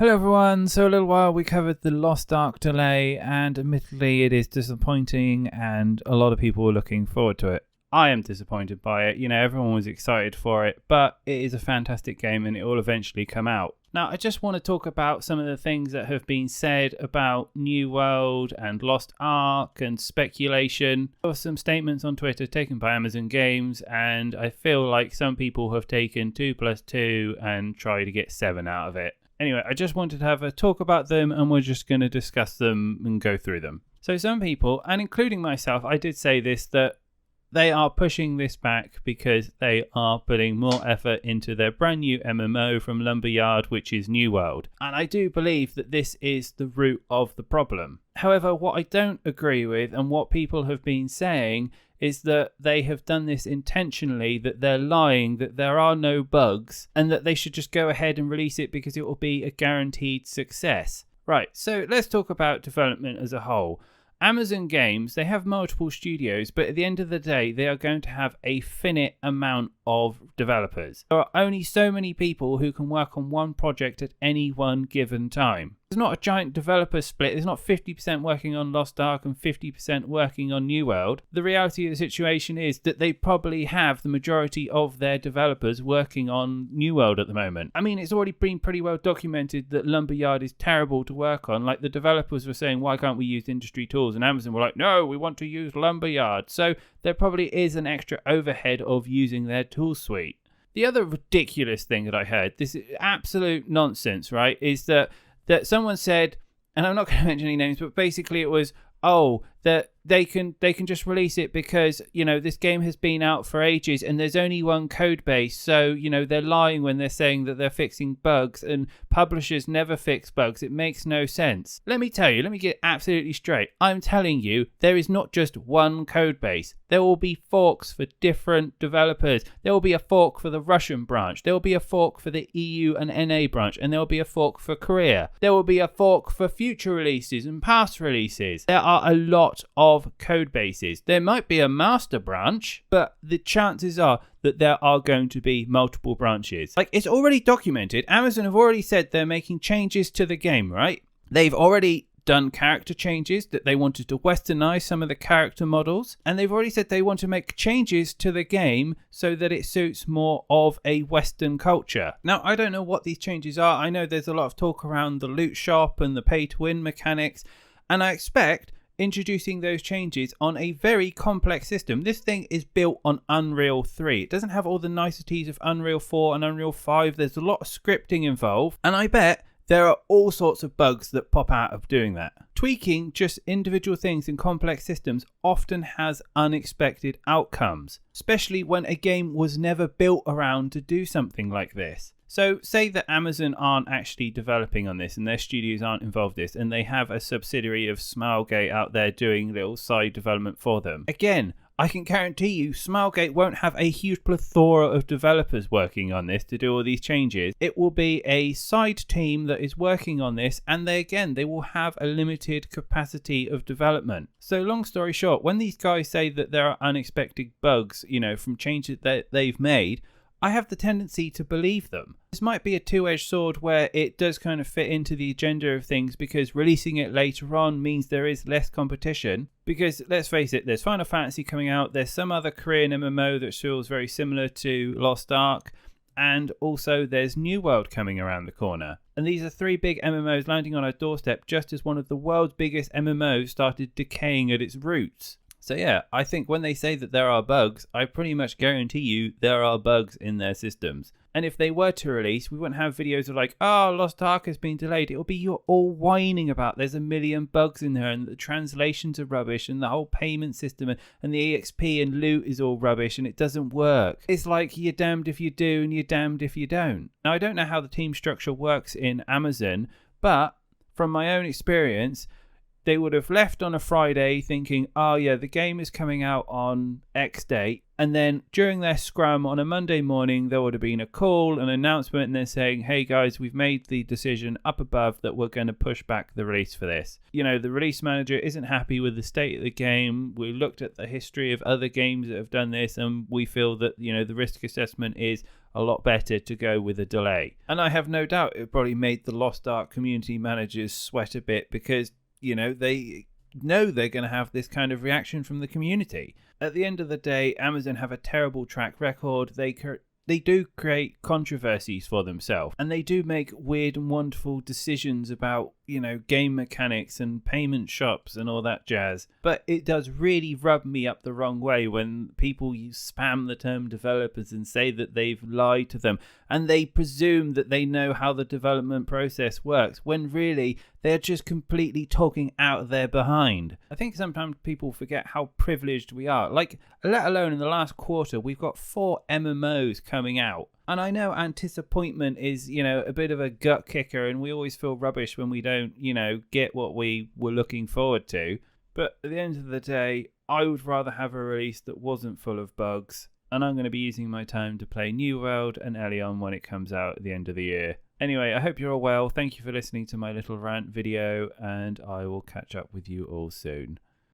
Hello everyone, so a little while we covered the Lost Ark delay, and admittedly it is disappointing and a lot of people were looking forward to it. I am disappointed by it, everyone was excited for it, but it is a fantastic game and it will eventually come out. Now I just want to talk about some of the things that have been said about New World and Lost Ark and speculation. There were some statements on Twitter taken by Amazon Games, and I feel like some people have taken 2 plus 2 and tried to get 7 out of it. Anyway, I just wanted to have a talk about them and we're just going to discuss them and go through them. So some people, and including myself, I did say this, that they are pushing this back because they are putting more effort into their brand new MMO from Lumberyard, which is New World. And I do believe that this is the root of the problem. However, what I don't agree with and what people have been saying is that they have done this intentionally, that they're lying, that there are no bugs, and that they should just go ahead and release it because it will be a guaranteed success. Right, so let's talk about development as a whole. Amazon Games, they have multiple studios, but at the end of the day, they are going to have a finite amount of developers. There are only so many people who can work on one project at any one given time. There's not a giant developer split. There's not 50% working on Lost Ark and 50% working on New World. The reality of the situation is that they probably have the majority of their developers working on New World at the moment. I mean, it's already been pretty well documented that Lumberyard is terrible to work on. Like, the developers were saying, why can't we use industry tools? And Amazon were like, no, we want to use Lumberyard. So there probably is an extra overhead of using their tool suite. The other ridiculous thing that I heard, this is absolute nonsense, right, is that someone said, and I'm not going to mention any names, but basically it was, that they can just release it because, this game has been out for ages and there's only one code base. So, they're lying when they're saying that they're fixing bugs, and publishers never fix bugs. It makes no sense. Let me get absolutely straight. I'm telling you, there is not just one code base. There will be forks for different developers. There will be a fork for the Russian branch. There will be a fork for the EU and NA branch. And there will be a fork for Korea. There will be a fork for future releases and past releases. There are a lot of code bases. There might be a master branch, but the chances are that there are going to be multiple branches. Like, it's already documented. Amazon have already said they're making changes to the game, right? They've already done character changes, that they wanted to westernize some of the character models, and they've already said they want to make changes to the game so that it suits more of a Western culture. Now, I don't know what these changes are. I know there's a lot of talk around the loot shop and the pay to win mechanics, and I expect introducing those changes on a very complex system. This thing is built on Unreal 3. It doesn't have all the niceties of Unreal 4 and Unreal 5. There's a lot of scripting involved, and I bet there are all sorts of bugs that pop out of doing that. Tweaking just individual things in complex systems often has unexpected outcomes, especially when a game was never built around to do something like this. So say that Amazon aren't actually developing on this and their studios aren't involved in this, and they have a subsidiary of Smilegate out there doing little side development for them. Again, I can guarantee you Smilegate won't have a huge plethora of developers working on this to do all these changes. It will be a side team that is working on this, and they will have a limited capacity of development. So long story short, when these guys say that there are unexpected bugs, from changes that they've made, I have the tendency to believe them. This might be a two-edged sword where it does kind of fit into the agenda of things, because releasing it later on means there is less competition. Because let's face it, there's Final Fantasy coming out, there's some other Korean MMO that feels very similar to Lost Ark, and also there's New World coming around the corner. And these are 3 big MMOs landing on our doorstep just as one of the world's biggest MMOs started decaying at its roots. So yeah, I think when they say that there are bugs, I pretty much guarantee you there are bugs in their systems. And if they were to release, we wouldn't have videos of like, Lost Ark has been delayed. It'll be you're all whining about there's a million bugs in there and the translations are rubbish and the whole payment system and the EXP and loot is all rubbish and it doesn't work. It's like you're damned if you do and you're damned if you don't. Now, I don't know how the team structure works in Amazon, but from my own experience, they would have left on a Friday thinking, the game is coming out on X date. And then during their scrum on a Monday morning, there would have been a call, an announcement, and they're saying, hey guys, we've made the decision up above that we're going to push back the release for this. The release manager isn't happy with the state of the game. We looked at the history of other games that have done this, and we feel that, the risk assessment is a lot better to go with a delay. And I have no doubt it probably made the Lost Ark community managers sweat a bit because, they know they're going to have this kind of reaction from the community. At the end of the day, Amazon have a terrible track record. They do create controversies for themselves, and they do make weird and wonderful decisions about, game mechanics and payment shops and all that jazz. But it does really rub me up the wrong way when people spam the term developers and say that they've lied to them, and they presume that they know how the development process works, when really they're just completely talking out of their behind. I think sometimes people forget how privileged we are. Like, let alone in the last quarter, we've got 4 MMOs coming out. And I know Anticipation is, a bit of a gut kicker, and we always feel rubbish when we don't, get what we were looking forward to. But at the end of the day, I would rather have a release that wasn't full of bugs. And I'm going to be using my time to play New World and Elion when it comes out at the end of the year. Anyway, I hope you're all well. Thank you for listening to my little rant video, and I will catch up with you all soon.